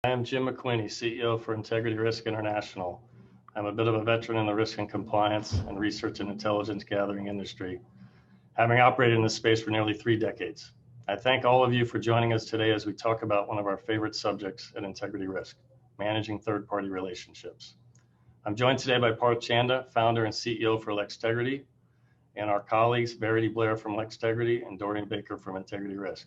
I am Jim McWeeney, CEO for IntegrityRisk International. I'm a bit of a veteran in the risk and compliance and research and intelligence gathering industry, having operated in this space for nearly 3 decades. I thank all of you for joining us today as we talk about one of our favorite subjects at Integrity Risk, managing third-party relationships. I'm joined today by Parth Chanda, founder and CEO for Lextegrity, and our colleagues Verity Blair from Lextegrity and Dorian Baker from Integrity Risk.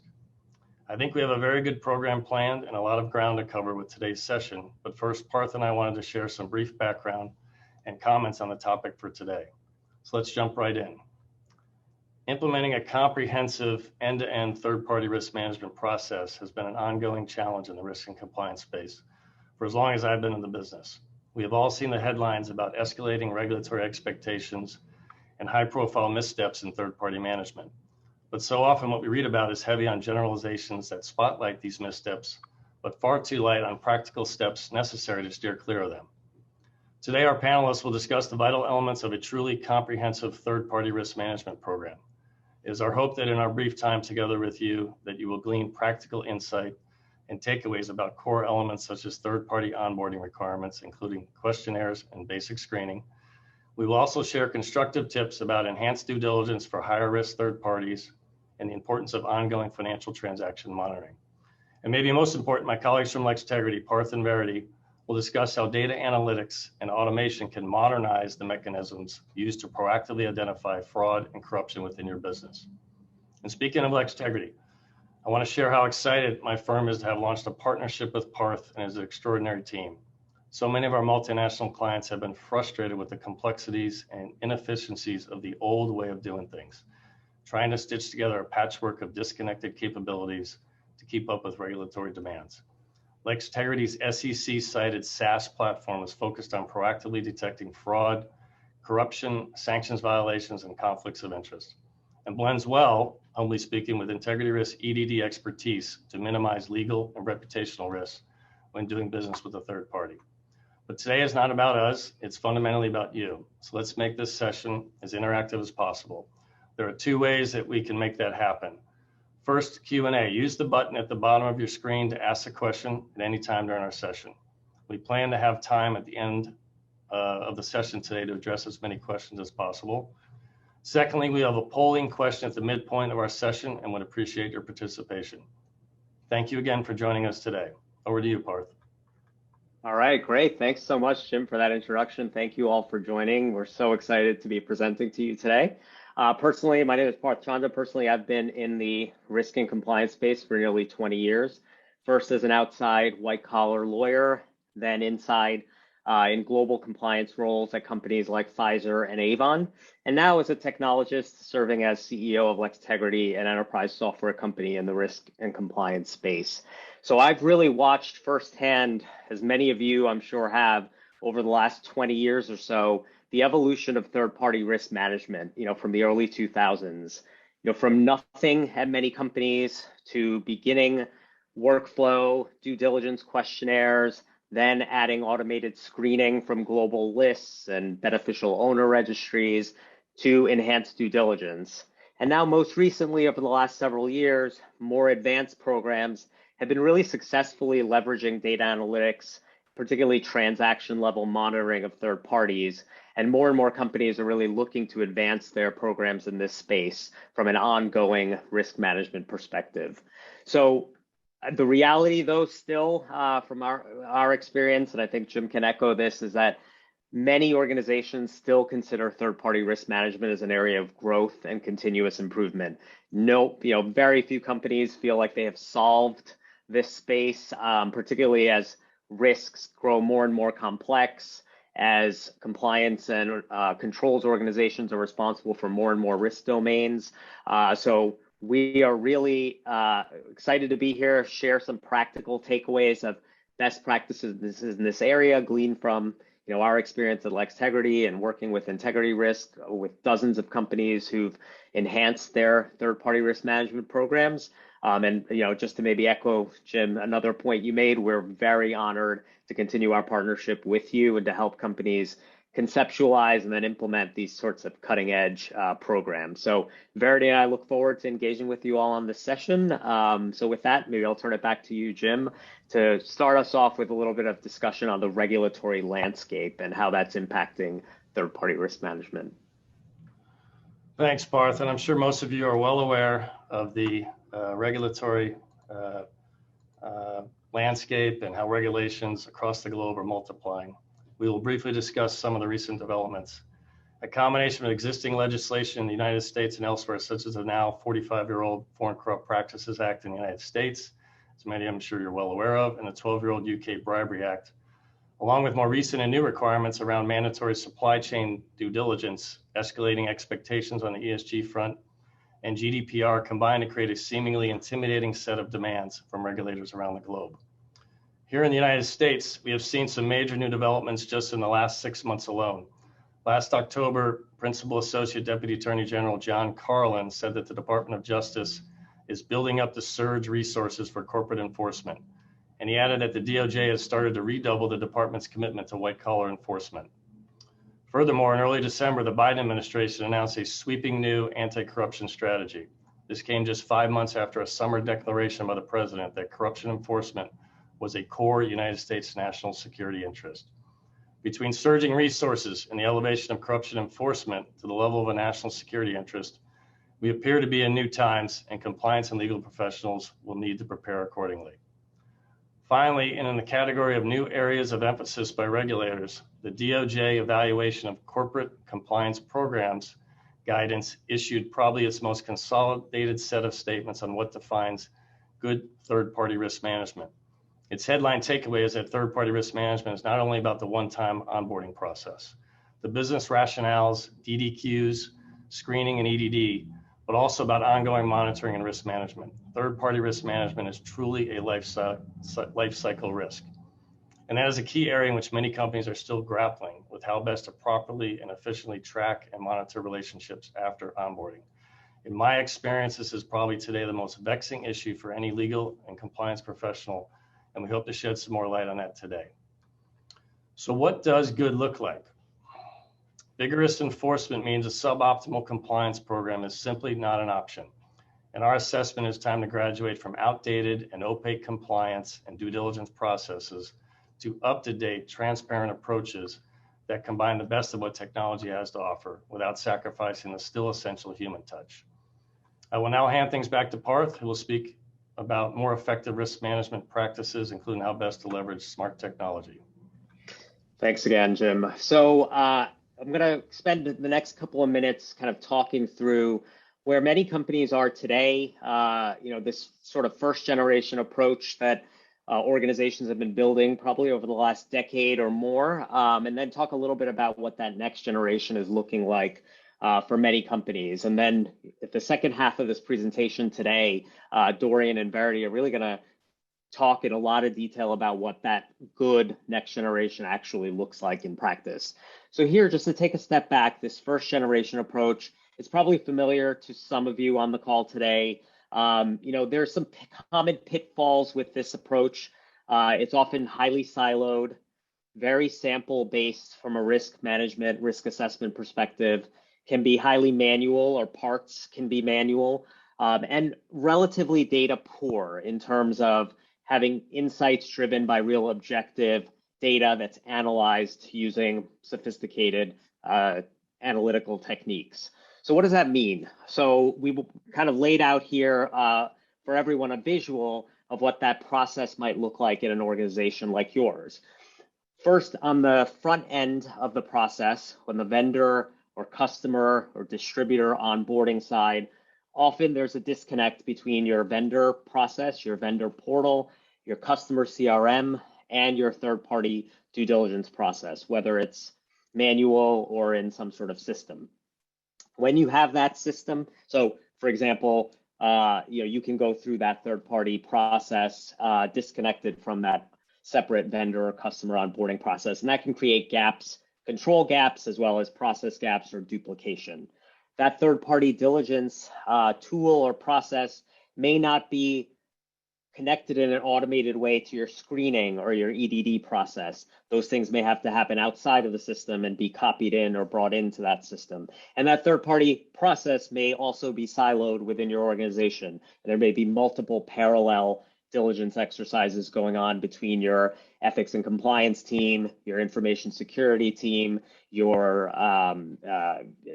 I think we have a very good program planned and a lot of ground to cover with today's session, but first, Parth and I wanted to share some brief background and comments on the topic for today. So let's jump right in. Implementing a comprehensive end-to-end third-party risk management process has been an ongoing challenge in the risk and compliance space for as long as I've been in the business. We have all seen the headlines about escalating regulatory expectations and high-profile missteps in third-party management. But so often what we read about is heavy on generalizations that spotlight these missteps, but far too light on practical steps necessary to steer clear of them. Today, our panelists will discuss the vital elements of a truly comprehensive third-party risk management program. It is our hope that in our brief time together with you, that you will glean practical insight and takeaways about core elements such as third-party onboarding requirements, including questionnaires and basic screening. We will also share constructive tips about enhanced due diligence for higher risk third parties and the importance of ongoing financial transaction monitoring. And maybe most important, my colleagues from Lextegrity, Parth and Verity, will discuss how data analytics and automation can modernize the mechanisms used to proactively identify fraud and corruption within your business. And speaking of Lextegrity, I want to share how excited my firm is to have launched a partnership with Parth and his extraordinary team. So many of our multinational clients have been frustrated with the complexities and inefficiencies of the old way of doing things, trying to stitch together a patchwork of disconnected capabilities to keep up with regulatory demands. Lextegrity's SEC-cited SaaS platform is focused on proactively detecting fraud, corruption, sanctions violations, and conflicts of interest, and blends well, humbly speaking, with IntegrityRisk EDD expertise to minimize legal and reputational risks when doing business with a third party. But today is not about us, it's fundamentally about you. So let's make this session as interactive as possible. There are 2 ways that we can make that happen. First, Q&A. Use the button at the bottom of your screen to ask a question at any time during our session. We plan to have time at the end of the session today to address as many questions as possible. Secondly, we have a polling question at the midpoint of our session and would appreciate your participation. Thank you again for joining us today. Over to you, Parth. All right, great. Thanks so much, Jim, for that introduction. Thank you all for joining. We're so excited to be presenting to you today. Personally, my name is Parth Chanda. Personally, I've been in the risk and compliance space for nearly 20 years. First as an outside white-collar lawyer, then inside in global compliance roles at companies like Pfizer and Avon, and now as a technologist serving as CEO of Lextegrity, an enterprise software company in the risk and compliance space. So I've really watched firsthand, as many of you I'm sure have, over the last 20 years or so, the evolution of third-party risk management, from the early 2000s, from nothing at many companies to beginning workflow, due diligence questionnaires, then adding automated screening from global lists and beneficial owner registries to enhanced due diligence. And now most recently, over the last several years, more advanced programs have been really successfully leveraging data analytics, particularly transaction level monitoring of third parties. And more companies are really looking to advance their programs in this space from an ongoing risk management perspective. So the reality, though, still from our experience, and I think Jim can echo this, is that many organizations still consider third-party risk management as an area of growth and continuous improvement. Very few companies feel like they have solved this space, particularly as risks grow more and more complex, as compliance and controls organizations are responsible for more and more risk domains. So we are really excited to be here, share some practical takeaways of best practices in this area, gleaned from our experience at Lextegrity and working with IntegrityRisk with dozens of companies who've enhanced their third-party risk management programs. And just to maybe echo, Jim, another point you made, we're very honored to continue our partnership with you and to help companies conceptualize and then implement these sorts of cutting edge programs. So Verity and I look forward to engaging with you all on this session. So with that, maybe I'll turn it back to you, Jim, to start us off with a little bit of discussion on the regulatory landscape and how that's impacting third-party risk management. Thanks, Parth. And I'm sure most of you are well aware of the regulatory landscape and how regulations across the globe are multiplying. We will briefly discuss some of the recent developments. A combination of existing legislation in the United States and elsewhere, such as the now 45-year-old Foreign Corrupt Practices Act in the United States, as many I'm sure you're well aware of, and the 12-year-old UK Bribery Act, along with more recent and new requirements around mandatory supply chain due diligence, escalating expectations on the ESG front, and GDPR combined to create a seemingly intimidating set of demands from regulators around the globe. Here in the United States, we have seen some major new developments just in the last 6 months alone. Last October, Principal Associate Deputy Attorney General John Carlin said that the Department of Justice is building up the surge resources for corporate enforcement. And he added that the DOJ has started to redouble the department's commitment to white-collar enforcement. Furthermore, in early December, the Biden administration announced a sweeping new anti-corruption strategy. This came just 5 months after a summer declaration by the president that corruption enforcement was a core United States national security interest. Between surging resources and the elevation of corruption enforcement to the level of a national security interest, we appear to be in new times, and compliance and legal professionals will need to prepare accordingly. Finally, and in the category of new areas of emphasis by regulators, the DOJ evaluation of corporate compliance programs guidance issued probably its most consolidated set of statements on what defines good third-party risk management. Its headline takeaway is that third-party risk management is not only about the one-time onboarding process, the business rationales, DDQs, screening, and EDD, but also about ongoing monitoring and risk management. Third-party risk management is truly a life cycle risk. And that is a key area in which many companies are still grappling with how best to properly and efficiently track and monitor relationships after onboarding. In my experience, this is probably today the most vexing issue for any legal and compliance professional, and we hope to shed some more light on that today. So what does good look like? Vigorous enforcement means a suboptimal compliance program is simply not an option. And our assessment is time to graduate from outdated and opaque compliance and due diligence processes to up-to-date, transparent approaches that combine the best of what technology has to offer without sacrificing the still essential human touch. I will now hand things back to Parth, who will speak about more effective risk management practices, including how best to leverage smart technology. Thanks again, Jim. So I'm going to spend the next couple of minutes kind of talking through where many companies are today, this sort of first generation approach that organizations have been building probably over the last decade or more, and then talk a little bit about what that next generation is looking like for many companies. And then at the second half of this presentation today, Dorian and Verity are really going to talk in a lot of detail about what that good next generation actually looks like in practice. So here, just to take a step back, this first generation approach is probably familiar to some of you on the call today. There's some common pitfalls with this approach. It's often highly siloed, very sample-based from a risk management, risk assessment perspective, can be highly manual, or parts can be manual, and relatively data poor in terms of having insights driven by real objective data that's analyzed using sophisticated analytical techniques. So what does that mean? So we kind of laid out here for everyone a visual of what that process might look like in an organization like yours. First, on the front end of the process, when the vendor or customer or distributor onboarding side, often there's a disconnect between your vendor process, your vendor portal, your customer CRM, and your third-party due diligence process, whether it's manual or in some sort of system. When you have that system, so for example, you can go through that third-party process disconnected from that separate vendor or customer onboarding process, and that can create gaps, control gaps, as well as process gaps or duplication. That third-party diligence tool or process may not be connected in an automated way to your screening or your EDD process. Those things may have to happen outside of the system and be copied in or brought into that system. And that third-party process may also be siloed within your organization. And there may be multiple parallel diligence exercises going on between your ethics and compliance team, your information security team, your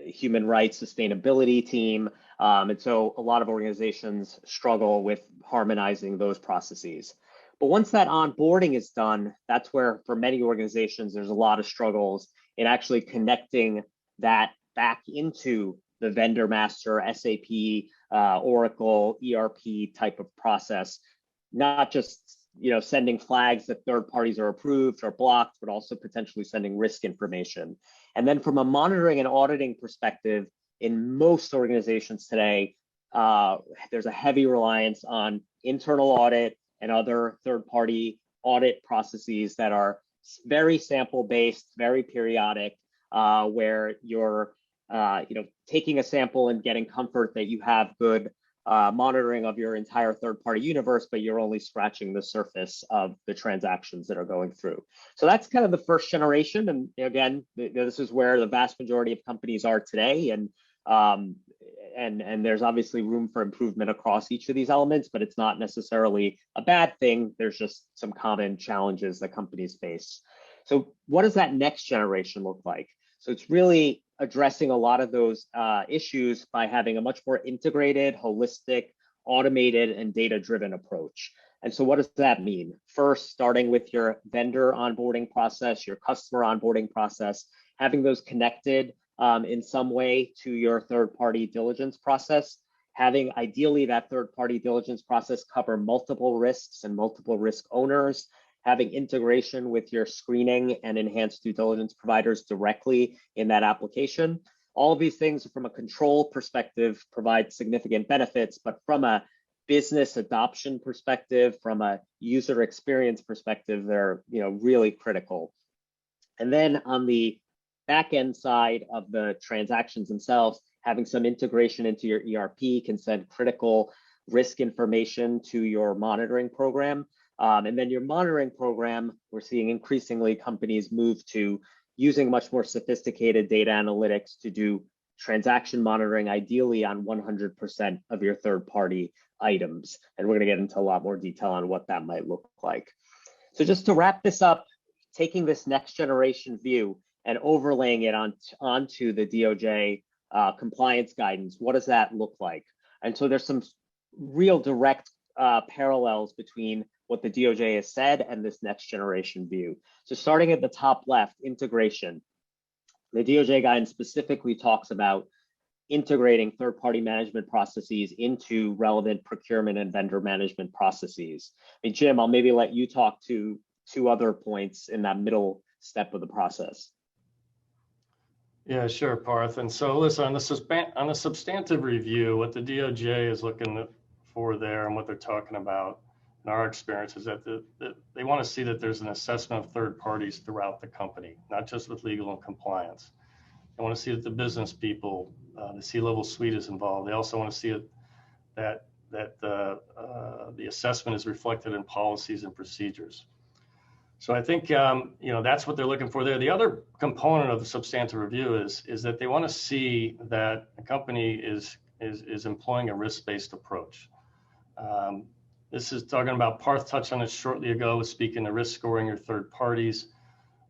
human rights sustainability team. And so a lot of organizations struggle with harmonizing those processes. But once that onboarding is done, that's where for many organizations, there's a lot of struggles in actually connecting that back into the vendor master, SAP, Oracle, ERP type of process, not just sending flags that third parties are approved or blocked, but also potentially sending risk information. And then from a monitoring and auditing perspective, in most organizations today, there's a heavy reliance on internal audit and other third-party audit processes that are very sample-based, very periodic, where you're taking a sample and getting comfort that you have good monitoring of your entire third-party universe, but you're only scratching the surface of the transactions that are going through. So that's kind of the first generation. And again, this is where the vast majority of companies are today. And there's obviously room for improvement across each of these elements, but it's not necessarily a bad thing. There's just some common challenges that companies face. So what does that next generation look like? So it's really addressing a lot of those issues by having a much more integrated, holistic, automated, and data-driven approach. And so what does that mean? First, starting with your vendor onboarding process, your customer onboarding process, having those connected in some way to your third-party diligence process, having ideally that third-party diligence process cover multiple risks and multiple risk owners, having integration with your screening and enhanced due diligence providers directly in that application. All of these things from a control perspective provide significant benefits, but from a business adoption perspective, from a user experience perspective, they're really critical. And then on the back end side of the transactions themselves, having some integration into your ERP can send critical risk information to your monitoring program. And then your monitoring program, we're seeing increasingly companies move to using much more sophisticated data analytics to do transaction monitoring, ideally on 100% of your third-party items. And we're going to get into a lot more detail on what that might look like. So just to wrap this up, taking this next generation view and overlaying it onto the DOJ compliance guidance, what does that look like? And so there's some real direct parallels between what the DOJ has said and this next generation view. So starting at the top left, integration. The DOJ guidance specifically talks about integrating third-party management processes into relevant procurement and vendor management processes. I mean, Jim, I'll maybe let you talk to two other points in that middle step of the process. Yeah, sure, Parth. And so listen, on the substantive review, what the DOJ is looking for there and what they're talking about in our experience is that they want to see that there's an assessment of third parties throughout the company, not just with legal and compliance. They want to see that the business people, the C-level suite is involved. They also want to see that the assessment is reflected in policies and procedures. So I think that's what they're looking for there. The other component of the substantive review is that they want to see that a company is employing a risk-based approach. This is talking about, Parth touched on it shortly ago, speaking to risk scoring your third parties.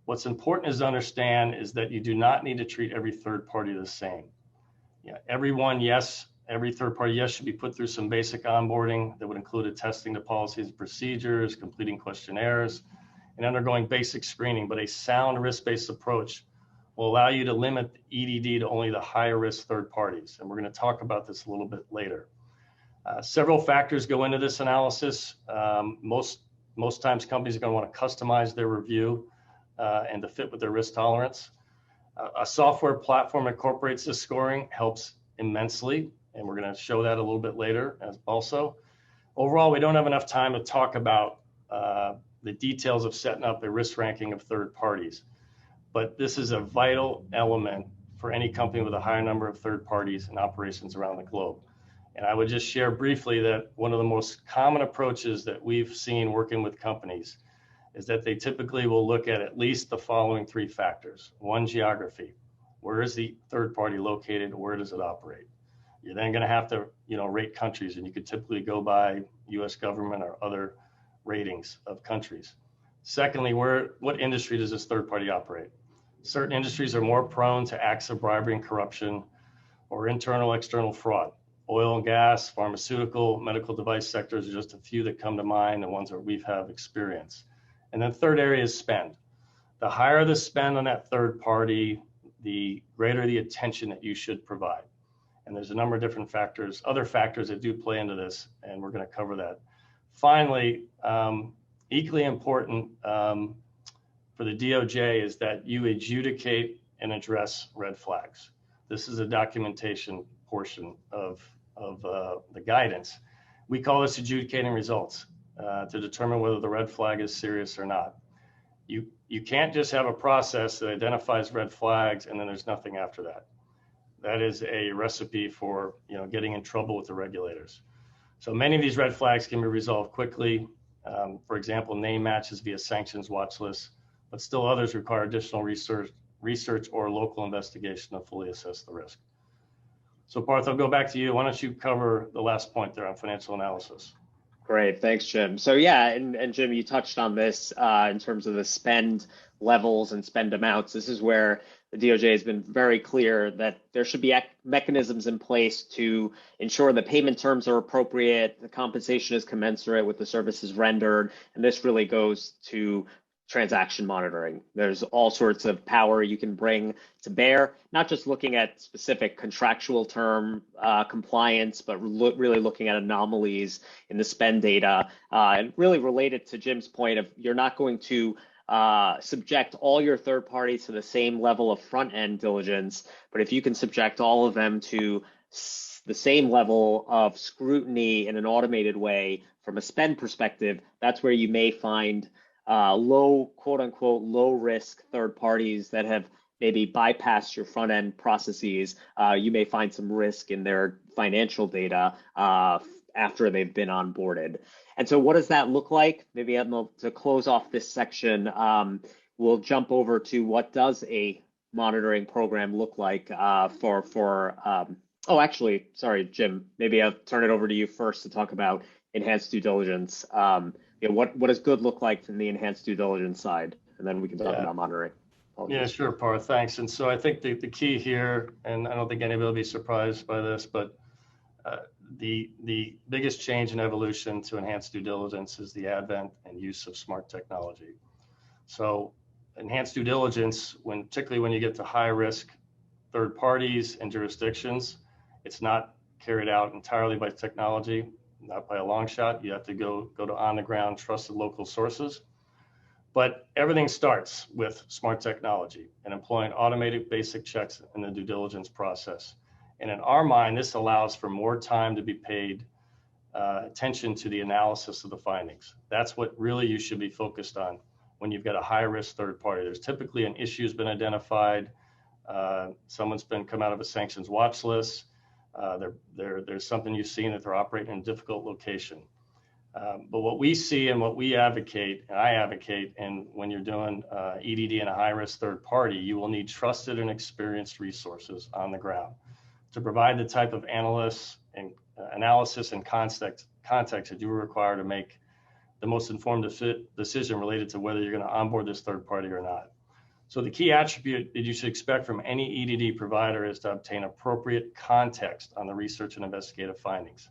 What's important is to understand is that you do not need to treat every third party the same. Every third party, yes, should be put through some basic onboarding that would include attesting to policies and procedures, completing questionnaires, and undergoing basic screening, but a sound risk-based approach will allow you to limit EDD to only the higher risk third parties. And we're going to talk about this a little bit later. Several factors go into this analysis. Most times companies are going to want to customize their review and to fit with their risk tolerance. A software platform incorporates this scoring, helps immensely, and we're going to show that a little bit later also. Overall, we don't have enough time to talk about the details of setting up a risk ranking of third parties, but this is a vital element for any company with a high number of third parties and operations around the globe. And I would just share briefly that one of the most common approaches that we've seen working with companies is that they typically will look at least the following three factors. One, geography. Where is the third party located? Where does it operate? You're then going to have to, rate countries, and you could typically go by U.S. government or other ratings of countries. Secondly, what industry does this third party operate? Certain industries are more prone to acts of bribery and corruption or internal, external fraud. Oil and gas, pharmaceutical, medical device sectors are just a few that come to mind, the ones that we've have experience. And then third area is spend. The higher the spend on that third party, the greater the attention that you should provide. And there's a number of different factors, other factors that do play into this, and we're going to cover that. Finally, equally important for the DOJ is that you adjudicate and address red flags. This is a documentation portion of the guidance. We call this adjudicating results to determine whether the red flag is serious or not. You can't just have a process that identifies red flags and then there's nothing after that. That is a recipe for getting in trouble with the regulators. So many of these red flags can be resolved quickly. For example, name matches via sanctions watch lists, but still others require additional research or local investigation to fully assess the risk. So Parth, I'll go back to you. Why don't you cover the last point there on financial analysis? Great, thanks, Jim. So yeah, and Jim, you touched on this in terms of the spend levels and spend amounts. This is where the DOJ has been very clear that there should be mechanisms in place to ensure the payment terms are appropriate, the compensation is commensurate with the services rendered, and this really goes to transaction monitoring. There's all sorts of power you can bring to bear, not just looking at specific contractual term compliance, but really looking at anomalies in the spend data, and really related to Jim's point of you're not going to subject all your third parties to the same level of front-end diligence, but if you can subject all of them to the same level of scrutiny in an automated way from a spend perspective, that's where you may find low, quote unquote, low risk third parties that have maybe bypassed your front end processes. You may find some risk in their financial data after they've been onboarded. And so what does that look like? Maybe to close off this section, we'll jump over to what does a monitoring program look like oh, actually, sorry, Jim, maybe I'll turn it over to you first to talk about enhanced due diligence. What does good look like from the enhanced due diligence side? And then we can talk about monitoring. Yeah, sure, Parth, thanks. And so I think the key here, and I don't think anybody will be surprised by this, but the biggest change in evolution to enhanced due diligence is the advent and use of smart technology. So enhanced due diligence, particularly when you get to high risk third parties and jurisdictions, it's not carried out entirely by technology, not by a long shot. You have to go to on the ground trusted local sources. But everything starts with smart technology and employing automated basic checks in the due diligence process. And in our mind, this allows for more time to be paid attention to the analysis of the findings. That's what really you should be focused on when you've got a high risk third party. There's typically an issue's been identified. Someone's come out of a sanctions watch list. There's something you've seen that they're operating in a difficult location. But what we see and what we advocate, and I advocate, and when you're doing EDD in a high-risk third party, you will need trusted and experienced resources on the ground to provide the type of analysis and context that you require to make the most informed decision related to whether you're going to onboard this third party or not. So the key attribute that you should expect from any EDD provider is to obtain appropriate context on the research and investigative findings.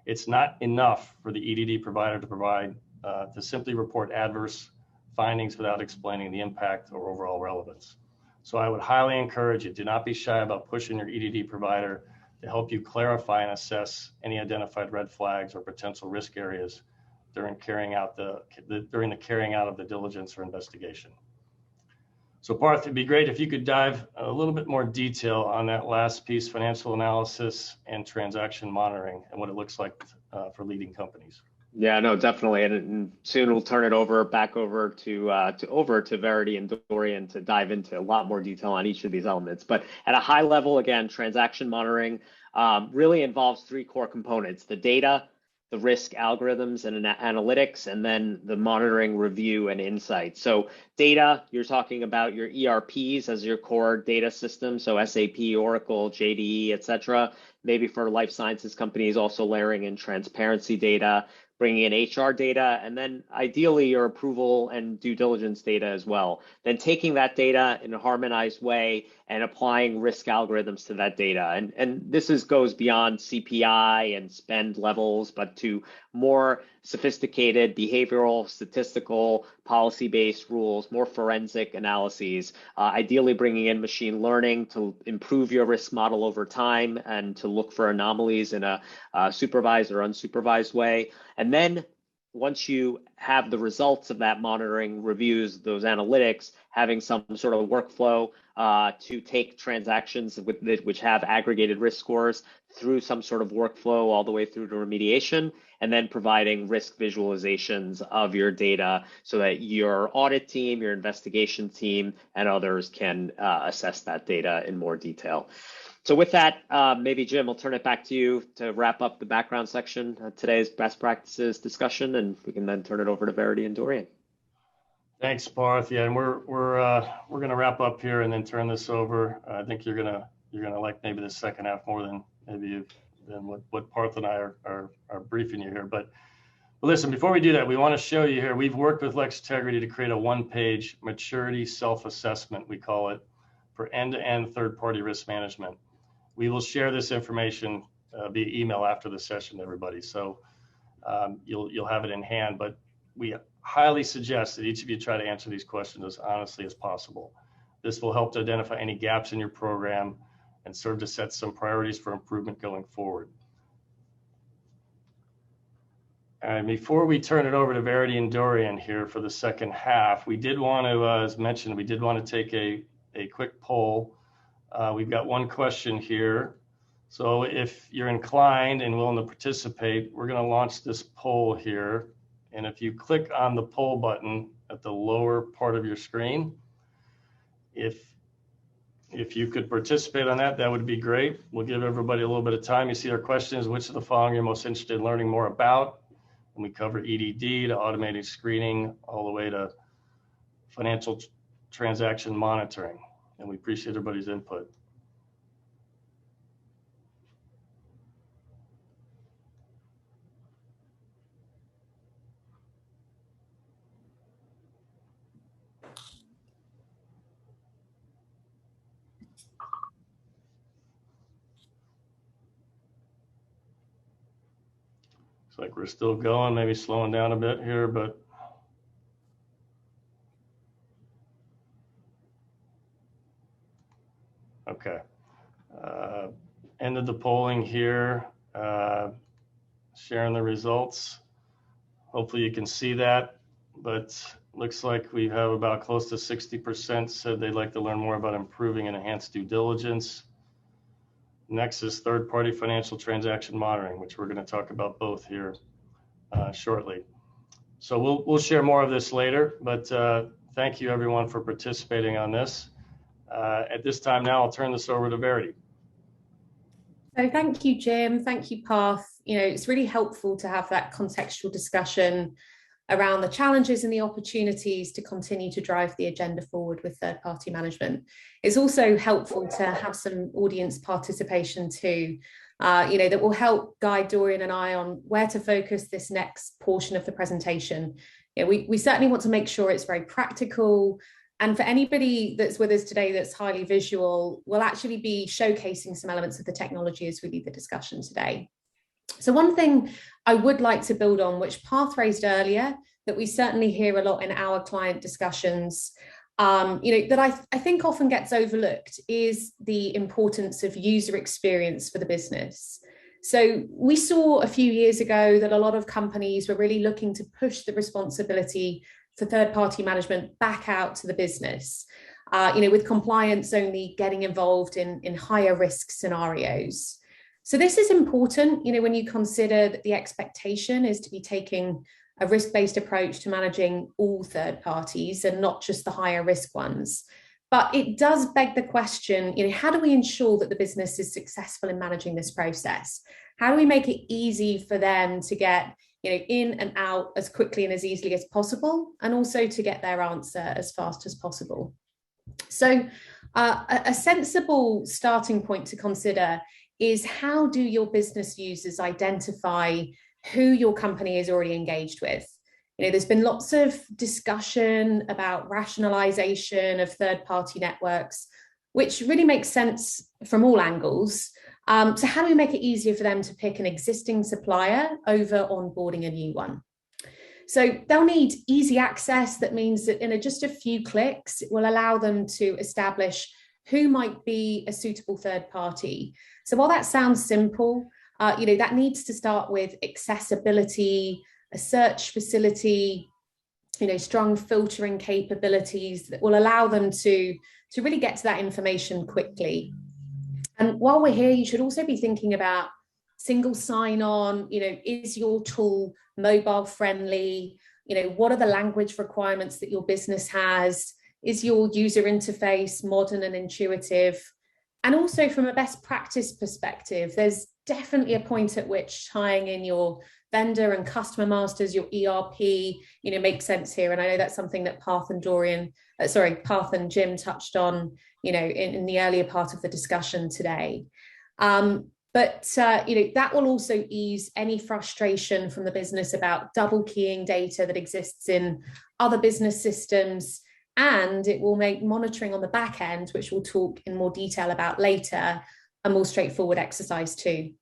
It's not enough for the EDD provider to simply report adverse findings without explaining the impact or overall relevance. So I would highly encourage you, do not be shy about pushing your EDD provider to help you clarify and assess any identified red flags or potential risk areas during the carrying out of the diligence or investigation. So Parth, it'd be great if you could dive a little bit more detail on that last piece, financial analysis and transaction monitoring, and what it looks like for leading companies. Yeah, no, definitely. And soon we'll turn it back over to Verity and Dorian to dive into a lot more detail on each of these elements. But at a high level, again, transaction monitoring, really involves three core components: the data, the risk algorithms and analytics, and then the monitoring, review, and insight. So data, you're talking about your ERPs as your core data system, so SAP, Oracle, JDE, et cetera. Maybe for life sciences companies, also layering in transparency data, bringing in HR data, and then ideally your approval and due diligence data as well. Then taking that data in a harmonized way and applying risk algorithms to that data. And this goes beyond CPI and spend levels, but to more sophisticated behavioral, statistical, policy-based rules, more forensic analyses, ideally bringing in machine learning to improve your risk model over time and to look for anomalies in a supervised or unsupervised way. And then once you have the results of that monitoring, reviews, those analytics, having some sort of workflow to take transactions which have aggregated risk scores through some sort of workflow all the way through to remediation, and then providing risk visualizations of your data so that your audit team, your investigation team, and others can assess that data in more detail. So with that, maybe Jim, I'll turn it back to you to wrap up the background section of today's best practices discussion, and we can then turn it over to Verity and Dorian. Thanks, Parth. Yeah, and we're going to wrap up here and then turn this over. I think you're gonna like maybe the second half more than what Parth and I are briefing you here. But listen, before we do that, we want to show you here. We've worked with Lextegrity to create a one-page maturity self-assessment, we call it, for end-to-end third-party risk management. We will share this information via email after the session to everybody, so you'll have it in hand. But we highly suggest that each of you try to answer these questions as honestly as possible. This will help to identify any gaps in your program and serve to set some priorities for improvement going forward. And before we turn it over to Verity and Dorian here for the second half, we did want to, as mentioned, we did want to take a quick poll. We've got one question here. So if you're inclined and willing to participate, we're going to launch this poll here. And if you click on the poll button at the lower part of your screen, if you could participate on that, that would be great. We'll give everybody a little bit of time. You see our question is, which of the following you're most interested in learning more about? And we cover EDD to automated screening all the way to financial transaction monitoring. And we appreciate everybody's input. It's like we're still going, maybe slowing down a bit here, but okay. Ended the polling here, sharing the results. Hopefully you can see that, but looks like we have about close to 60% said they'd like to learn more about improving and enhanced due diligence. Next is third-party financial transaction monitoring, which we're going to talk about both here shortly. So we'll share more of this later, but thank you everyone for participating on this. At this time now, I'll turn this over to Verity. So thank you, Jim. Thank you, Parth. It's really helpful to have that contextual discussion around the challenges and the opportunities to continue to drive the agenda forward with third-party management. It's also helpful to have some audience participation too, that will help guide Dorian and I on where to focus this next portion of the presentation. We certainly want to make sure it's very practical. And for anybody that's with us today that's highly visual, we'll actually be showcasing some elements of the technology as we lead the discussion today. So one thing I would like to build on, which Parth raised earlier, that we certainly hear a lot in our client discussions, that I think often gets overlooked, is the importance of user experience for the business. So we saw a few years ago that a lot of companies were really looking to push the responsibility for third-party management back out to the business, with compliance only getting involved in higher risk scenarios. So this is important, when you consider that the expectation is to be taking a risk-based approach to managing all third parties and not just the higher risk ones. But it does beg the question, how do we ensure that the business is successful in managing this process? How do we make it easy for them to get in and out as quickly and as easily as possible, and also to get their answer as fast as possible? So a sensible starting point to consider is, how do your business users identify who your company is already engaged with? There's been lots of discussion about rationalization of third-party networks, which really makes sense from all angles. So how do we make it easier for them to pick an existing supplier over onboarding a new one? So they'll need easy access. That means that in just a few clicks, it will allow them to establish who might be a suitable third party. So while that sounds simple, that needs to start with accessibility, a search facility, strong filtering capabilities that will allow them to really get to that information quickly. And while we're here, you should also be thinking about single sign-on. Is your tool mobile friendly? What are the language requirements that your business has? Is your user interface modern and intuitive? And also from a best practice perspective, there's definitely a point at which tying in your vendor and customer masters, your ERP, makes sense here. And I know that's something that Parth and Jim touched on, in the earlier part of the discussion today. But that will also ease any frustration from the business about double keying data that exists in other business systems. And it will make monitoring on the back end, which we'll talk in more detail about later, a more straightforward exercise too.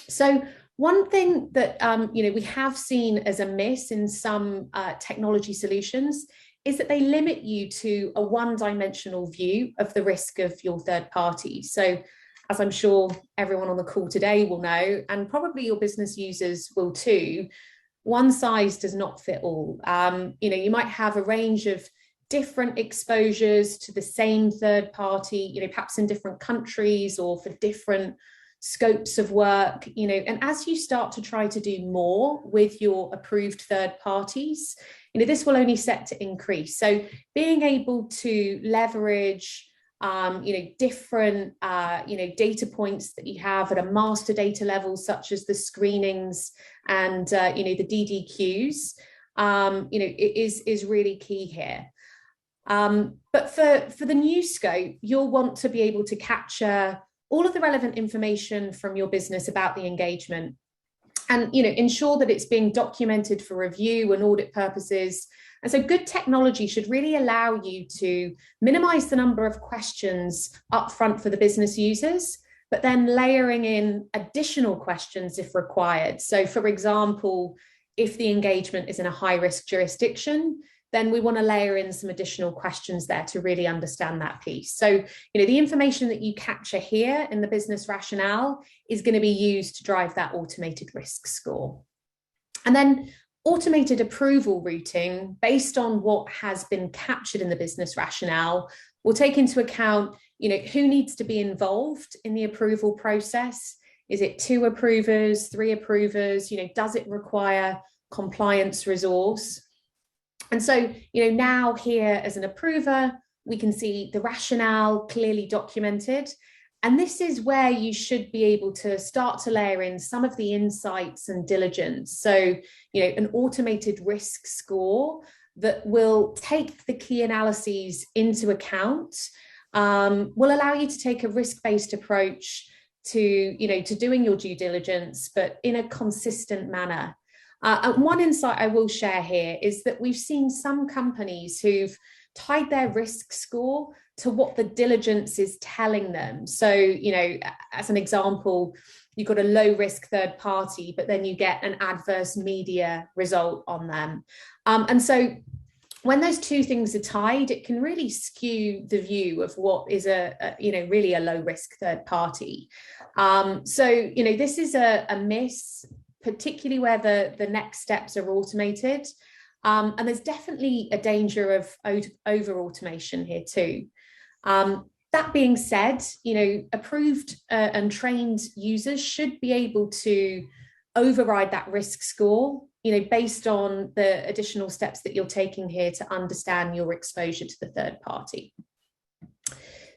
So one thing that we have seen as a miss in some technology solutions is that they limit you to a one-dimensional view of the risk of your third party. So as I'm sure everyone on the call today will know, and probably your business users will too, one size does not fit all. You might have a range of different exposures to the same third party, perhaps in different countries or for different scopes of work, and as you start to try to do more with your approved third parties, this will only set to increase. So being able to leverage, different, data points that you have at a master data level, such as the screenings and, the DDQs, is really key here. But for the new scope, you'll want to be able to capture all of the relevant information from your business about the engagement, and ensure that it's being documented for review and audit purposes. And so good technology should really allow you to minimize the number of questions upfront for the business users, but then layering in additional questions if required. So for example, if the engagement is in a high-risk jurisdiction, then we want to layer in some additional questions there to really understand that piece. So, the information that you capture here in the business rationale is going to be used to drive that automated risk score. And then automated approval routing, based on what has been captured in the business rationale, will take into account, who needs to be involved in the approval process. Is it 2 approvers, 3 approvers? Does it require compliance resource? And so, now here as an approver, we can see the rationale clearly documented. And this is where you should be able to start to layer in some of the insights and diligence. So, an automated risk score that will take the key analyses into account, will allow you to take a risk-based approach to doing your due diligence, but in a consistent manner. And one insight I will share here is that we've seen some companies who've tied their risk score to what the diligence is telling them. So, as an example, you've got a low risk third party, but then you get an adverse media result on them. And so when those two things are tied, it can really skew the view of what is really a low risk third party. So, this is a miss, particularly where the next steps are automated. And there's definitely a danger of over automation here too. That being said, approved and trained users should be able to override that risk score, based on the additional steps that you're taking here to understand your exposure to the third party.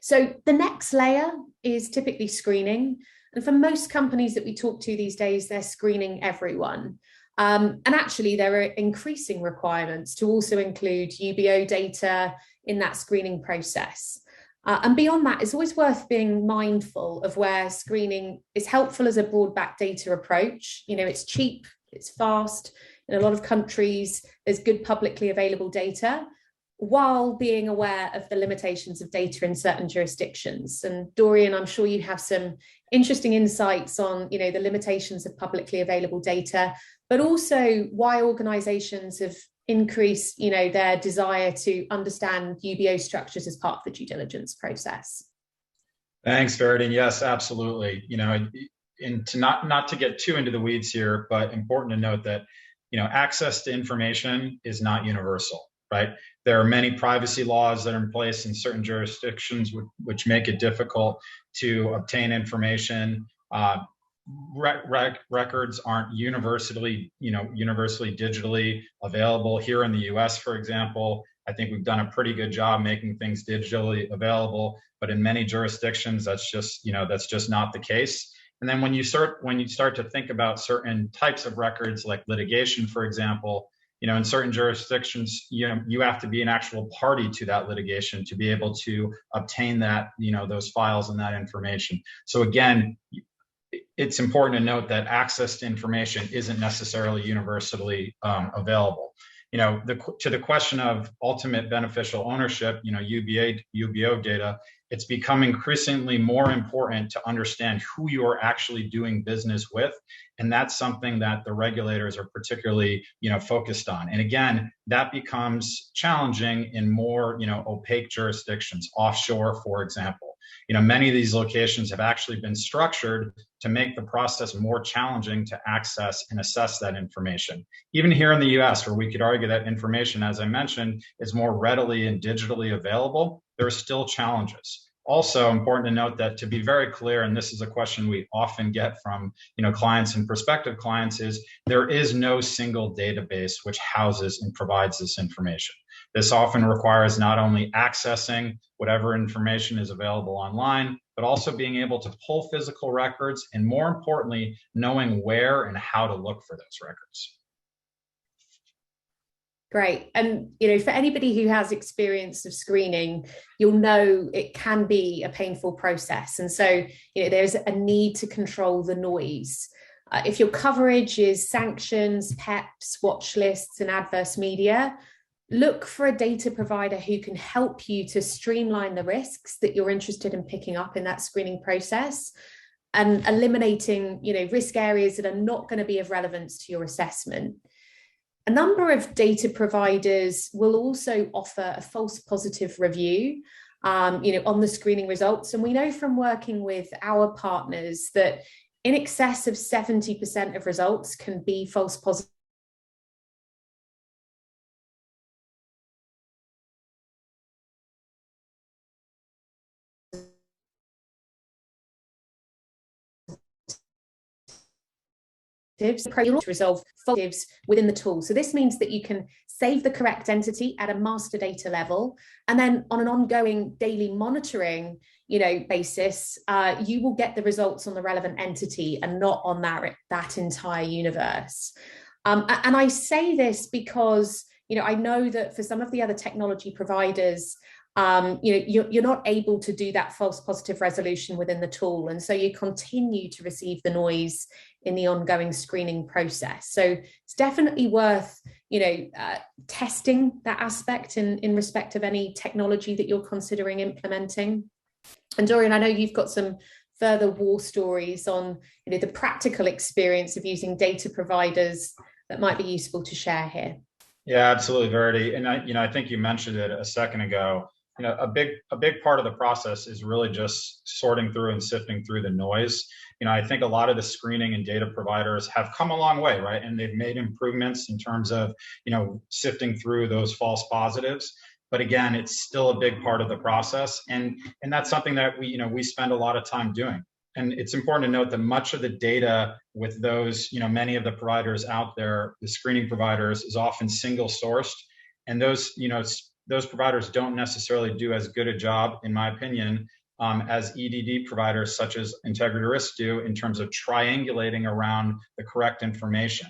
So the next layer is typically screening. And for most companies that we talk to these days, they're screening everyone. And actually, there are increasing requirements to also include UBO data in that screening process. And beyond that, it's always worth being mindful of where screening is helpful as a broad back data approach. You know, it's cheap, it's fast. In a lot of countries, there's good publicly available data, while being aware of the limitations of data in certain jurisdictions. And Dorian, I'm sure you have some interesting insights on, you know, the limitations of publicly available data, but also why organizations have increased, you know, their desire to understand UBO structures as part of the due diligence process. Thanks, Verity. Yes, absolutely. You know, and to not to get too into the weeds here, but important to note that, you know, access to information is not universal, right? There are many privacy laws that are in place in certain jurisdictions which make it difficult to obtain information. Records aren't universally digitally available. Here in the US, for example, I think we've done a pretty good job making things digitally available, but in many jurisdictions, that's just not the case. And then when you start to think about certain types of records, like litigation, for example, you know, in certain jurisdictions, you have to be an actual party to that litigation to be able to obtain that, you know, those files and that information. So again, it's important to note that access to information isn't necessarily universally available. You know, to the question of ultimate beneficial ownership, you know, UBO data, it's become increasingly more important to understand who you are actually doing business with. And that's something that the regulators are particularly, you know, focused on. And again, that becomes challenging in more, you know, opaque jurisdictions, offshore, for example. You know, many of these locations have actually been structured to make the process more challenging to access and assess that information. Even here in the US, where we could argue that information, as I mentioned, is more readily and digitally available, there are still challenges. Also important to note that, to be very clear, and this is a question we often get from, you know, clients and prospective clients, is there is no single database which houses and provides this information. This often requires not only accessing whatever information is available online, but also being able to pull physical records, and more importantly, knowing where and how to look for those records. Great. And, you know, for anybody who has experience of screening, you'll know it can be a painful process. And so, you know, there's a need to control the noise. If your coverage is sanctions, PEPs, watch lists, and adverse media, look for a data provider who can help you to streamline the risks that you're interested in picking up in that screening process, and eliminating, you know, risk areas that are not going to be of relevance to your assessment. A number of data providers will also offer a false positive review, you know, on the screening results. And we know from working with our partners that in excess of 70% of results can be false positive. To resolve false within the tool. So this means that you can save the correct entity at a master data level, and then on an ongoing daily monitoring, you know, basis, you will get the results on the relevant entity and not on that entire universe. And I say this because, you know, I know that for some of the other technology providers, you know, you're not able to do that false positive resolution within the tool. And so you continue to receive the noise in the ongoing screening process. So it's definitely worth, you know, testing that aspect in respect of any technology that you're considering implementing. And Dorian, I know you've got some further war stories on, you know, the practical experience of using data providers that might be useful to share here. Yeah, absolutely, Verity. And I think you mentioned it a second ago. You know, a big part of the process is really just sorting through and sifting through the noise. You know, I think a lot of the screening and data providers have come a long way, right? And they've made improvements in terms of, you know, sifting through those false positives. But again, it's still a big part of the process. And that's something that we spend a lot of time doing. And it's important to note that much of the data with those, you know, many of the providers out there, the screening providers, is often single sourced. And those, you know, those providers don't necessarily do as good a job, in my opinion, as EDD providers such as IntegrityRisk do in terms of triangulating around the correct information.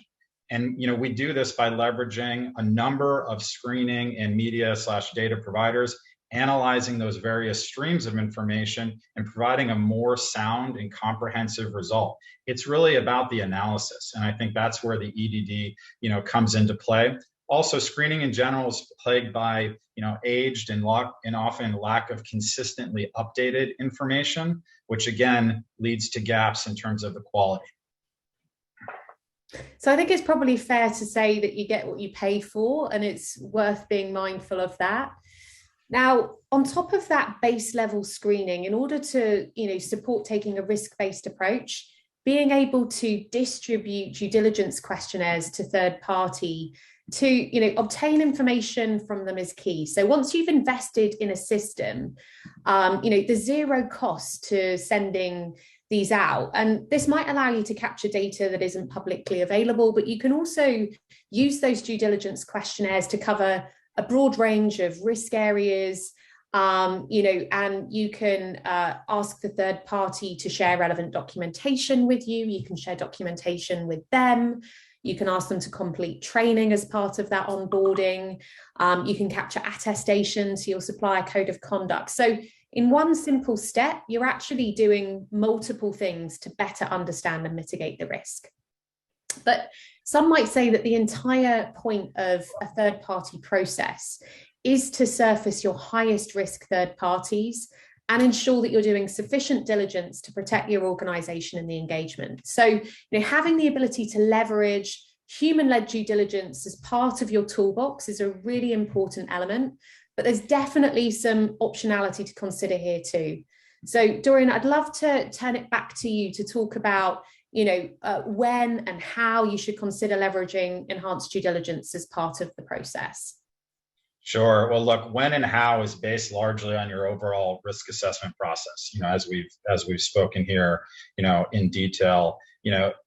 And we do this by leveraging a number of screening and media/data providers, analyzing those various streams of information and providing a more sound and comprehensive result. It's really about the analysis. And I think that's where the EDD, comes into play. Also, screening in general is plagued by, aged and often lack of consistently updated information, which again leads to gaps in terms of the quality. So I think it's probably fair to say that you get what you pay for, and it's worth being mindful of that. Now, on top of that base level screening, in order to, support taking a risk-based approach, being able to distribute due diligence questionnaires to third party to, obtain information from them is key. So once you've invested in a system, there's zero cost to sending these out. And this might allow you to capture data that isn't publicly available, but you can also use those due diligence questionnaires to cover a broad range of risk areas, and you can ask the third party to share relevant documentation with you. You can share documentation with them. You can ask them to complete training as part of that onboarding. You can capture attestation to your supplier code of conduct. So in one simple step, you're actually doing multiple things to better understand and mitigate the risk. But some might say that the entire point of a third-party process is to surface your highest risk third parties and ensure that you're doing sufficient diligence to protect your organization and the engagement. So, having the ability to leverage human-led due diligence as part of your toolbox is a really important element, but there's definitely some optionality to consider here too. So, Dorian, I'd love to turn it back to you to talk about when and how you should consider leveraging enhanced due diligence as part of the process. Sure. Well, look, when and how is based largely on your overall risk assessment process. As we've spoken here, in detail.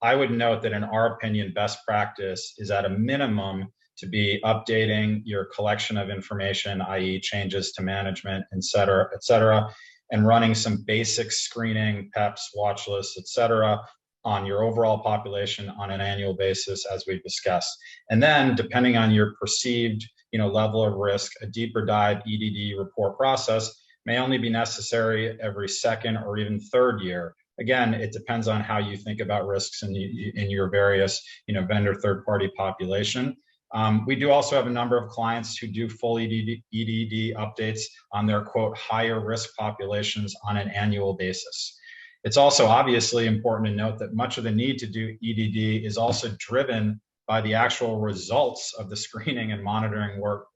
I would note that in our opinion, best practice is at a minimum to be updating your collection of information, i.e., changes to management, et cetera, and running some basic screening, PEPs, watch lists, et cetera, on your overall population on an annual basis, as we've discussed. And then, depending on your perceived level of risk, a deeper dive EDD report process may only be necessary every second or even third year. Again, it depends on how you think about risks in your various vendor third-party population. We do also have a number of clients who do full EDD updates on their, quote, higher risk populations on an annual basis. It's also obviously important to note that much of the need to do EDD is also driven by the actual results of the screening and monitoring work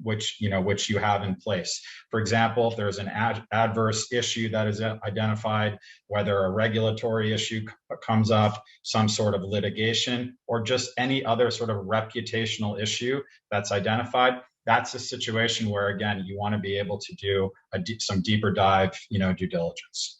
which you have in place. For example, if there's an adverse issue that is identified, whether a regulatory issue comes up, some sort of litigation, or just any other sort of reputational issue that's identified, that's a situation where, again, you want to be able to do some deeper dive, due diligence.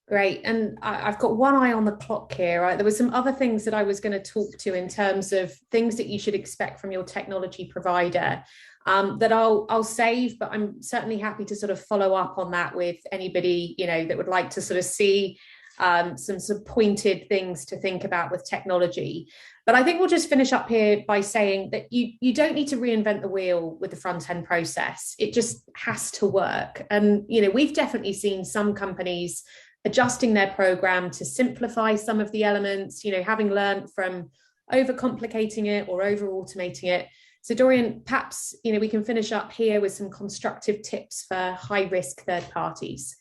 Great. And I've got one eye on the clock here, right? There were some other things that I was going to talk to in terms of things that you should expect from your technology provider that I'll save, but I'm certainly happy to sort of follow up on that with anybody, that would like to sort of see some sort of pointed things to think about with technology. But I think we'll just finish up here by saying that you don't need to reinvent the wheel with the front end process. It just has to work. And, we've definitely seen some companies adjusting their program to simplify some of the elements, having learned from overcomplicating it or over automating it. So Dorian, perhaps, we can finish up here with some constructive tips for high risk third parties.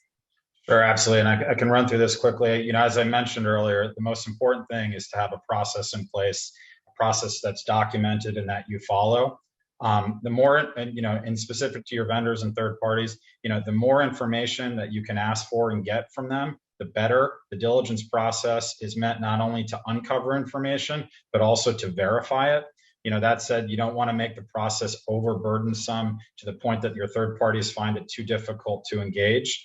Sure, absolutely. And I can run through this quickly. As I mentioned earlier, the most important thing is to have a process in place, a process that's documented and that you follow. The more, and specific to your vendors and third parties, the more information that you can ask for and get from them, the better. The diligence process is meant not only to uncover information, but also to verify it. That said, you don't want to make the process overburdensome to the point that your third parties find it too difficult to engage.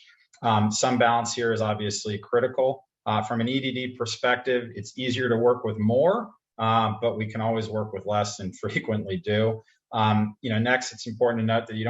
Some balance here is obviously critical. From an EDD perspective, it's easier to work with more, but we can always work with less and frequently do. Next, it's important to note that you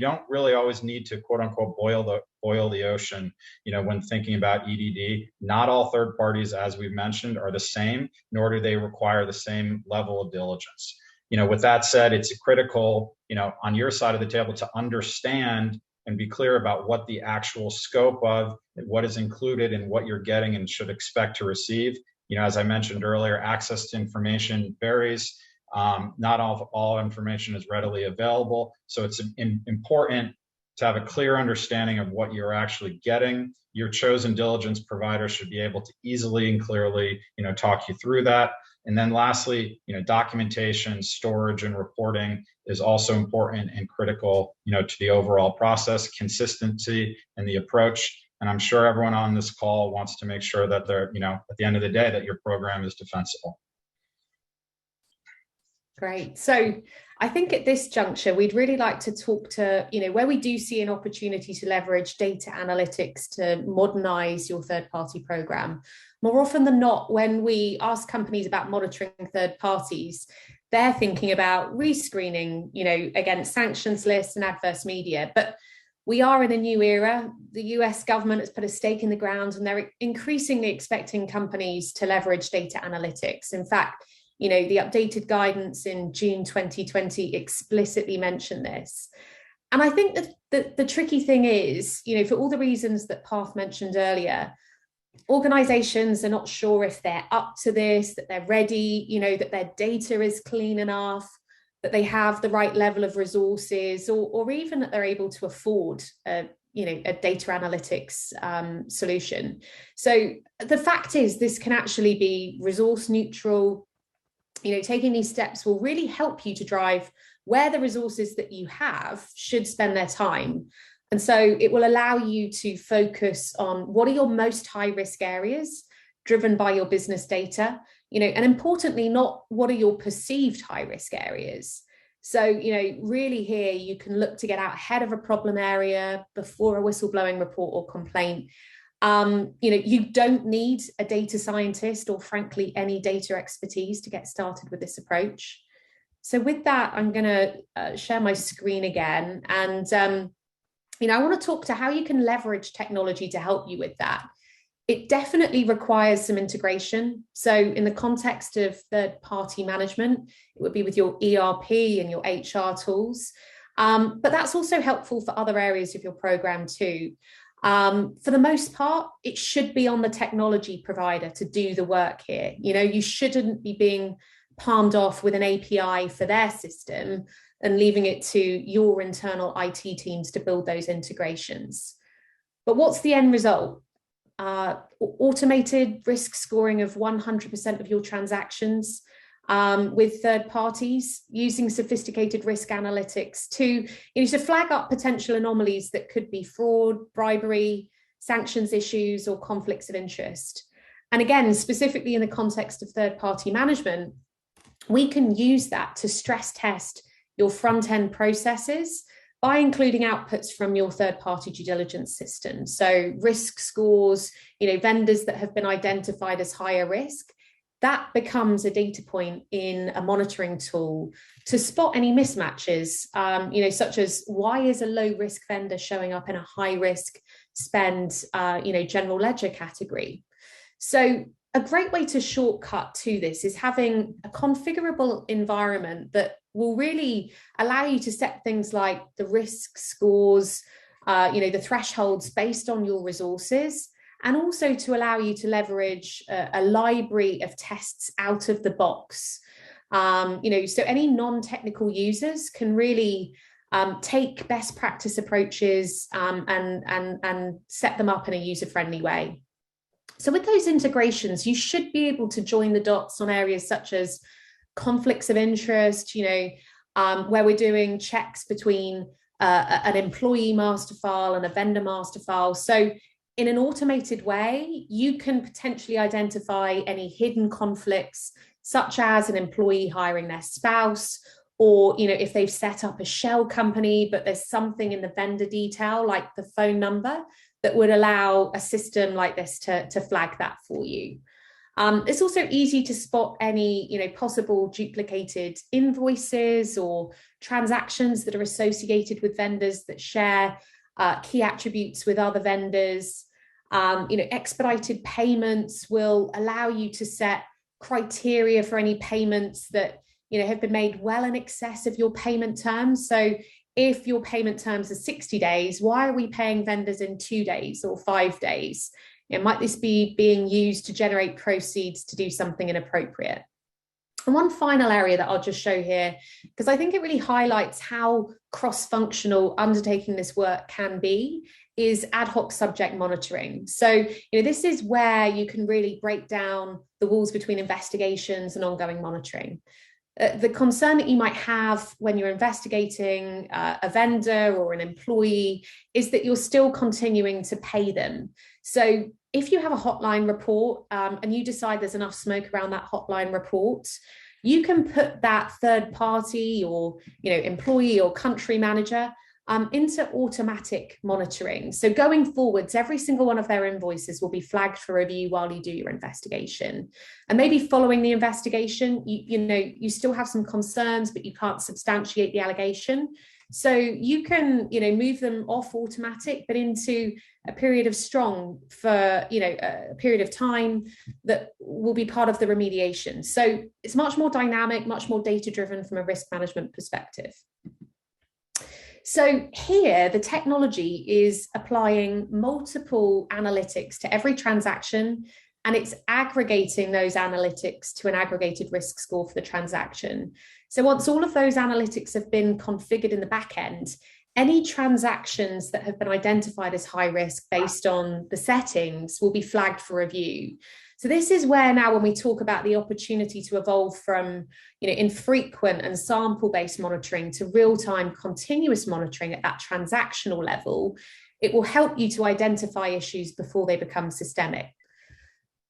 don't really always need to quote unquote boil the ocean, when thinking about EDD. Not all third parties, as we've mentioned, are the same, nor do they require the same level of diligence. With that said, it's critical, on your side of the table to understand and be clear about what the actual scope of what is included and what you're getting and should expect to receive. As I mentioned earlier, access to information varies. Not all information is readily available. So it's important to have a clear understanding of what you're actually getting. Your chosen diligence provider should be able to easily and clearly, talk you through that. And then lastly, documentation, storage, and reporting is also important and critical, to the overall process, consistency, and the approach. And I'm sure everyone on this call wants to make sure that they're, at the end of the day, that your program is defensible. Great. So I think at this juncture, we'd really like to talk to, where we do see an opportunity to leverage data analytics to modernize your third-party program. More often than not, when we ask companies about monitoring third parties, they're thinking about rescreening, against sanctions lists and adverse media. But we are in a new era. The US government has put a stake in the ground, and they're increasingly expecting companies to leverage data analytics. In fact, the updated guidance in June 2020 explicitly mentioned this. And I think that the tricky thing is, for all the reasons that Parth mentioned earlier, organizations are not sure if they're up to this, that they're ready, that their data is clean enough, that they have the right level of resources, or even that they're able to afford a data analytics solution. So the fact is, this can actually be resource neutral. Taking these steps will really help you to drive where the resources that you have should spend their time. And so it will allow you to focus on what are your most high risk areas driven by your business data, and importantly, not what are your perceived high risk areas. So, really here you can look to get out ahead of a problem area before a whistleblowing report or complaint. You don't need a data scientist or frankly any data expertise to get started with this approach. So with that, I'm going to share my screen again. And, I want to talk to how you can leverage technology to help you with that. It definitely requires some integration. So in the context of third-party management, it would be with your ERP and your HR tools. But that's also helpful for other areas of your program too. For the most part, it should be on the technology provider to do the work here. You shouldn't be being palmed off with an API for their system and leaving it to your internal IT teams to build those integrations. But what's the end result? Automated risk scoring of 100% of your transactions with third parties, using sophisticated risk analytics to flag up potential anomalies that could be fraud, bribery, sanctions issues, or conflicts of interest. And again, specifically in the context of third-party management, we can use that to stress test your front-end processes by including outputs from your third-party due diligence system. So risk scores, vendors that have been identified as higher risk, that becomes a data point in a monitoring tool to spot any mismatches, such as why is a low-risk vendor showing up in a high-risk spend, general ledger category. So a great way to shortcut to this is having a configurable environment that will really allow you to set things like the risk scores, the thresholds based on your resources, and also to allow you to leverage a library of tests out of the box. So any non-technical users can really take best practice approaches and set them up in a user-friendly way. So with those integrations, you should be able to join the dots on areas such as conflicts of interest, where we're doing checks between an employee master file and a vendor master file. So in an automated way, you can potentially identify any hidden conflicts, such as an employee hiring their spouse, or if they've set up a shell company, but there's something in the vendor detail, like the phone number, that would allow a system like this to flag that for you. It's also easy to spot any possible duplicated invoices or transactions that are associated with vendors that share key attributes with other vendors. Expedited payments will allow you to set criteria for any payments that have been made well in excess of your payment terms. So if your payment terms are 60 days, why are we paying vendors in 2 days or 5 days? Might this be being used to generate proceeds to do something inappropriate? And one final area that I'll just show here, because I think it really highlights how cross-functional undertaking this work can be, is ad hoc subject monitoring. So, this is where you can really break down the walls between investigations and ongoing monitoring. The concern that you might have when you're investigating a vendor or an employee is that you're still continuing to pay them. So if you have a hotline report and you decide there's enough smoke around that hotline report, you can put that third party or employee or country manager into automatic monitoring. So going forwards, every single one of their invoices will be flagged for review while you do your investigation. And maybe following the investigation, you still have some concerns, but you can't substantiate the allegation. So you can, move them off automatic, but into a period of strong for, a period of time that will be part of the remediation. So it's much more dynamic, much more data-driven from a risk management perspective. So here, the technology is applying multiple analytics to every transaction, and it's aggregating those analytics to an aggregated risk score for the transaction. So once all of those analytics have been configured in the back end, any transactions that have been identified as high risk based on the settings will be flagged for review. So this is where now, when we talk about the opportunity to evolve from, infrequent and sample-based monitoring to real-time continuous monitoring at that transactional level, it will help you to identify issues before they become systemic.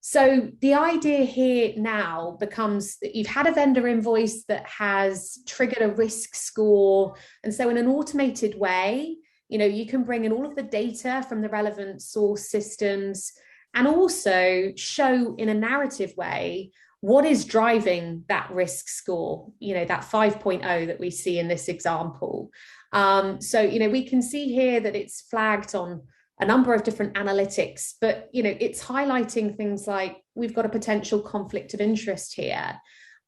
So the idea here now becomes that you've had a vendor invoice that has triggered a risk score. And so in an automated way, you can bring in all of the data from the relevant source systems and also show in a narrative way what is driving that risk score, that 5.0 that we see in this example. So we can see here that it's flagged on a number of different analytics, but it's highlighting things like we've got a potential conflict of interest here,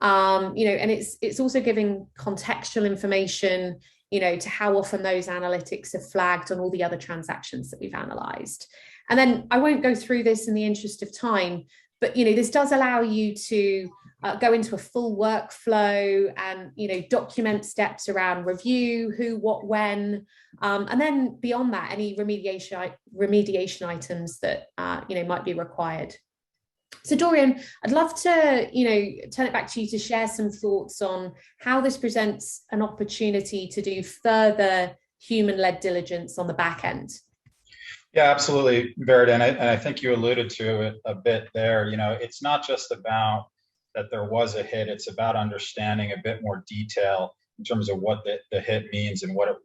and it's also giving contextual information, to how often those analytics are flagged on all the other transactions that we've analysed. And then I won't go through this in the interest of time, but this does allow you to go into a full workflow and document steps around review, who, what, when, and then beyond that, any remediation items that might be required. So Dorian, I'd love to turn it back to you to share some thoughts on how this presents an opportunity to do further human-led diligence on the back end. Yeah, absolutely, Verity, and I think you alluded to it a bit there. It's not just about that there was a hit; it's about understanding a bit more detail in terms of what the hit means and what it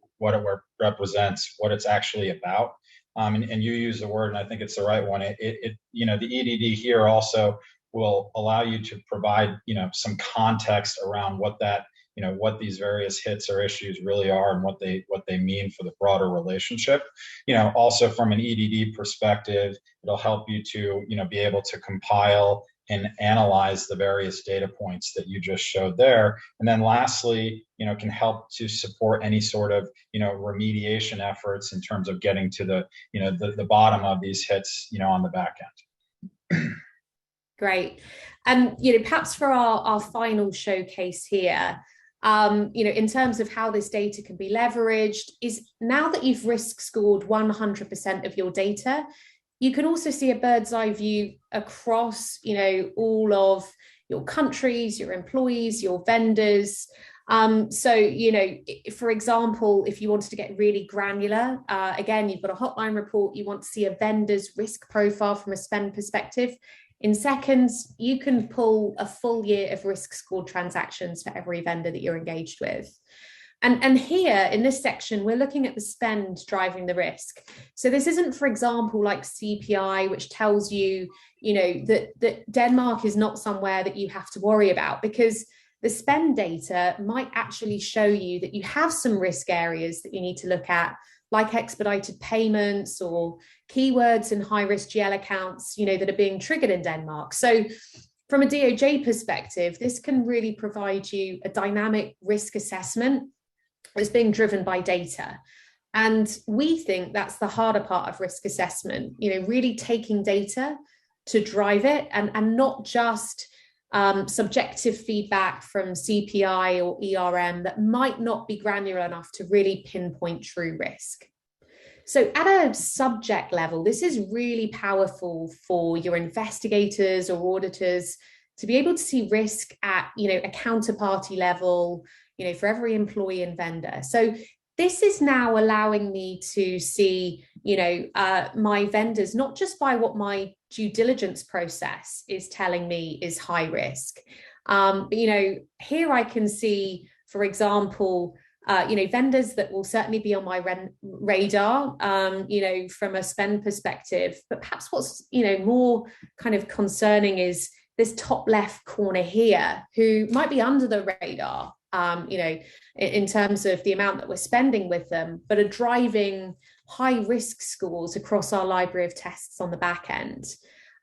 represents, what it's actually about. And you use the word, and I think it's the right one. The EDD here also will allow you to provide some context around what that what these various hits or issues really are and what they mean for the broader relationship. Also from an EDD perspective, it'll help you to be able to compile and analyze the various data points that you just showed there. And then lastly, can help to support any sort of remediation efforts in terms of getting to the bottom of these hits on the back end. Great. And perhaps for our final showcase here, in terms of how this data can be leveraged, is now that you've risk scored 100% of your data, you can also see a bird's eye view across, all of your countries, your employees, your vendors. So, for example, if you wanted to get really granular, again, you've got a hotline report, you want to see a vendor's risk profile from a spend perspective. In seconds, you can pull a full year of risk scored transactions for every vendor that you're engaged with. And here in this section, we're looking at the spend driving the risk. So this isn't, for example, like CPI, which tells you, that Denmark is not somewhere that you have to worry about, because the spend data might actually show you that you have some risk areas that you need to look at, like expedited payments or keywords in high-risk GL accounts, that are being triggered in Denmark. So from a DOJ perspective, this can really provide you a dynamic risk assessment that's being driven by data. And we think that's the harder part of risk assessment, really taking data to drive it, and not just subjective feedback from CPI or ERM that might not be granular enough to really pinpoint true risk. So at a subject level, this is really powerful for your investigators or auditors to be able to see risk at, a counterparty level, for every employee and vendor. So this is now allowing me to see, my vendors, not just by what my due diligence process is telling me is high risk. But, here I can see, for example, vendors that will certainly be on my radar, from a spend perspective. But perhaps what's, more kind of concerning is this top left corner here, who might be under the radar, in terms of the amount that we're spending with them, but are driving high risk scores across our library of tests on the back end.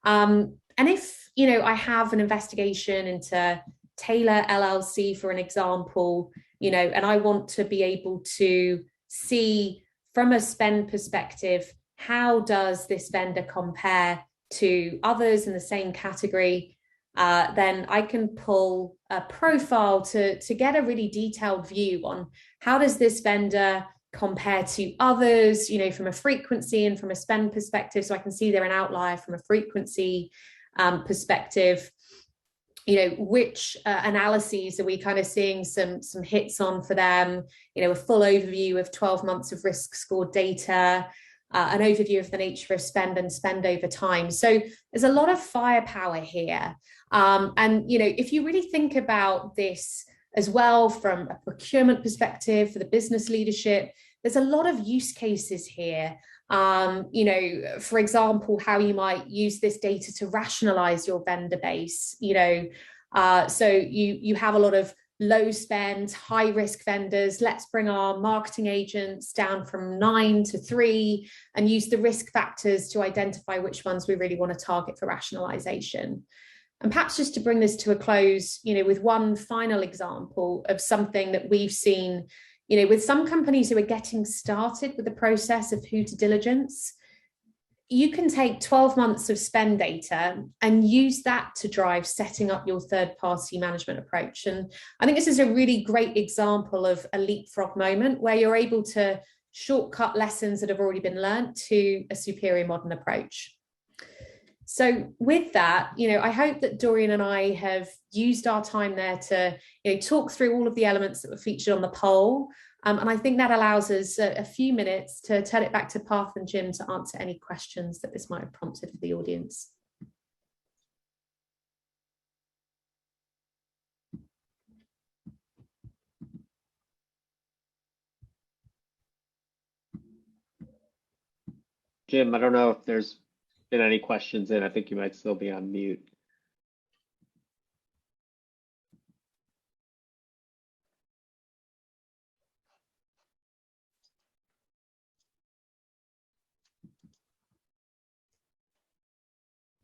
And if, I have an investigation into Taylor LLC, for an example, and I want to be able to see from a spend perspective, how does this vendor compare to others in the same category? Then I can pull a profile to get a really detailed view on how does this vendor compare to others, from a frequency and from a spend perspective. So I can see they're an outlier from a frequency perspective. Which analyses are we kind of seeing some hits on for them? A full overview of 12 months of risk score data, an overview of the nature of spend and spend over time. So there's a lot of firepower here. And, if you really think about this as well from a procurement perspective for the business leadership, there's a lot of use cases here. For example, how you might use this data to rationalize your vendor base, so you have a lot of low spend, high risk vendors. Let's bring our marketing agents down from 9 to 3 and use the risk factors to identify which ones we really want to target for rationalization. And perhaps just to bring this to a close, with one final example of something that we've seen, with some companies who are getting started with the process of who to diligence, you can take 12 months of spend data and use that to drive setting up your third-party management approach. And I think this is a really great example of a leapfrog moment where you're able to shortcut lessons that have already been learned to a superior modern approach. So with that, I hope that Dorian and I have used our time there to talk through all of the elements that were featured on the poll. And I think that allows us a few minutes to turn it back to Parth and Jim to answer any questions that this might have prompted for the audience. Jim, I don't know if there's been any questions in. I think you might still be on mute.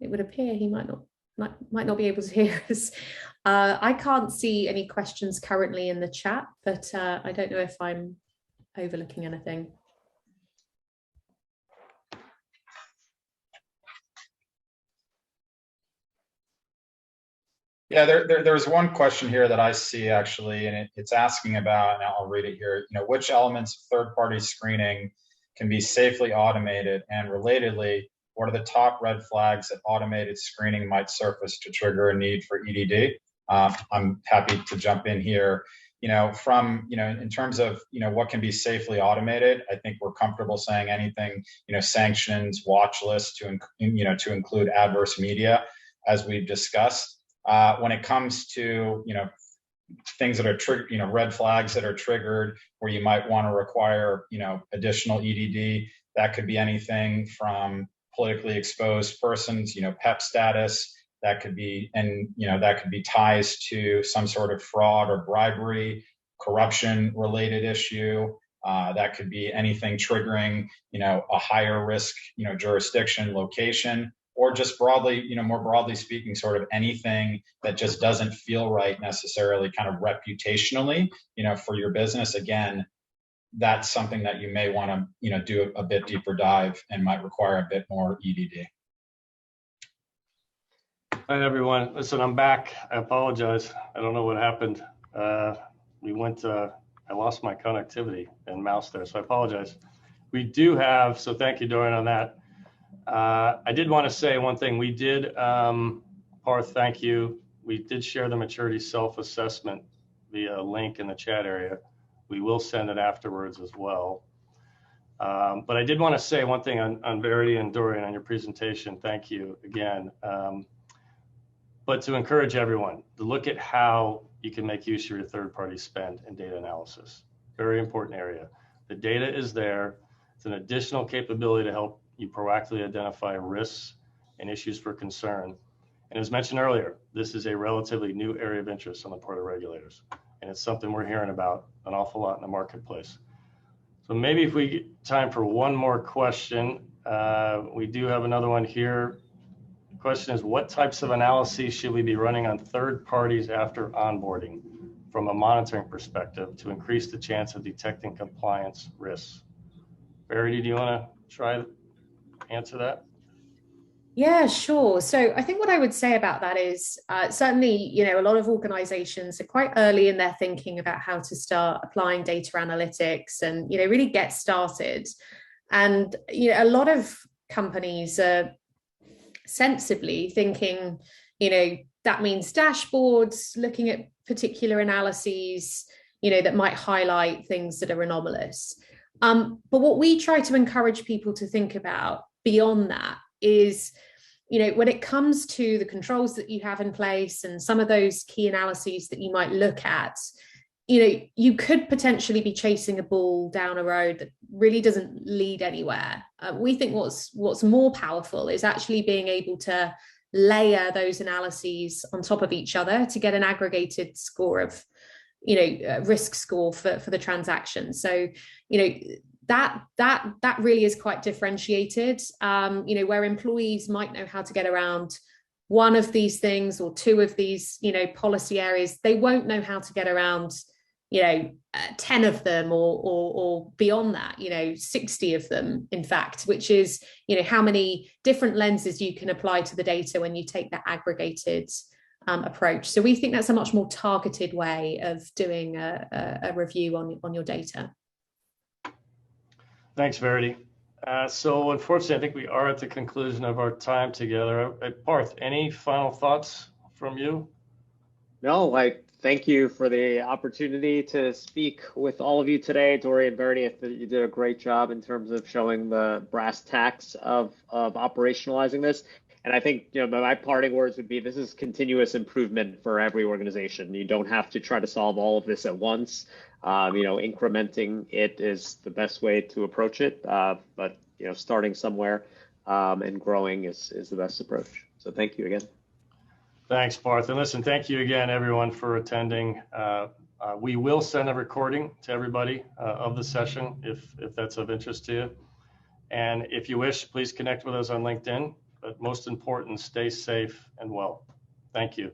It would appear he might not be able to hear us. I can't see any questions currently in the chat, but I don't know if I'm overlooking anything. Yeah, there's one question here that I see actually, and it's asking about, and I'll read it here, which elements of third-party screening can be safely automated, and relatedly, what are the top red flags that automated screening might surface to trigger a need for EDD? I'm happy to jump in here. In terms of, what can be safely automated, I think we're comfortable saying anything, sanctions, watch lists to include adverse media, as we've discussed. When it comes to, things that are triggered, red flags that are triggered where you might want to require, additional EDD. That could be anything from politically exposed persons, PEP status. That could be, and that could be ties to some sort of fraud or bribery, corruption related issue. That could be anything triggering, a higher risk, jurisdiction, location, or just broadly, more broadly speaking, sort of anything that just doesn't feel right necessarily kind of reputationally, for your business. Again, that's something that you may want to, do a bit deeper dive and might require a bit more EDD. Hi, everyone. Listen, I'm back. I apologize. I don't know what happened. I lost my connectivity and mouse there, so I apologize. We do have, so thank you, Dorian, on that. I did want to say one thing. We did, Parth, thank you. We did share the maturity self-assessment via a link in the chat area. We will send it afterwards as well. But I did want to say one thing on Verity and Dorian on your presentation. Thank you again. But to encourage everyone to look at how you can make use of your third-party spend and data analysis. Very important area. The data is there. It's an additional capability to help you proactively identify risks and issues for concern. And as mentioned earlier, this is a relatively new area of interest on the part of regulators. And it's something we're hearing about an awful lot in the marketplace. So maybe if we get time for one more question, we do have another one here. The question is, what types of analyses should we be running on third parties after onboarding from a monitoring perspective to increase the chance of detecting compliance risks? Verity, do you want to try to answer that? Yeah, sure. So I think what I would say about that is certainly, a lot of organizations are quite early in their thinking about how to start applying data analytics and, really get started. And, a lot of companies are sensibly thinking, that means dashboards, looking at particular analyses, that might highlight things that are anomalous. But what we try to encourage people to think about beyond that is, when it comes to the controls that you have in place and some of those key analyses that you might look at, you could potentially be chasing a ball down a road that really doesn't lead anywhere. We think what's more powerful is actually being able to layer those analyses on top of each other to get an aggregated score of, risk score for the transaction. So, that really is quite differentiated, where employees might know how to get around one of these things or two of these, policy areas. They won't know how to get around, 10 of them or beyond that, 60 of them, in fact, which is, how many different lenses you can apply to the data when you take that aggregated approach. So we think that's a much more targeted way of doing a review on your data. Thanks, Verity. So unfortunately, I think we are at the conclusion of our time together. Parth, any final thoughts from you? No, thank you for the opportunity to speak with all of you today. Dorian, Verity, you did a great job in terms of showing the brass tacks of operationalizing this. And I think, my parting words would be, this is continuous improvement for every organization. You don't have to try to solve all of this at once. Incrementing it is the best way to approach it. But, starting somewhere and growing is the best approach. So thank you again. Thanks, Parth. And listen, thank you again, everyone, for attending. We will send a recording to everybody of the session if that's of interest to you. And if you wish, please connect with us on LinkedIn. But most important, stay safe and well. Thank you.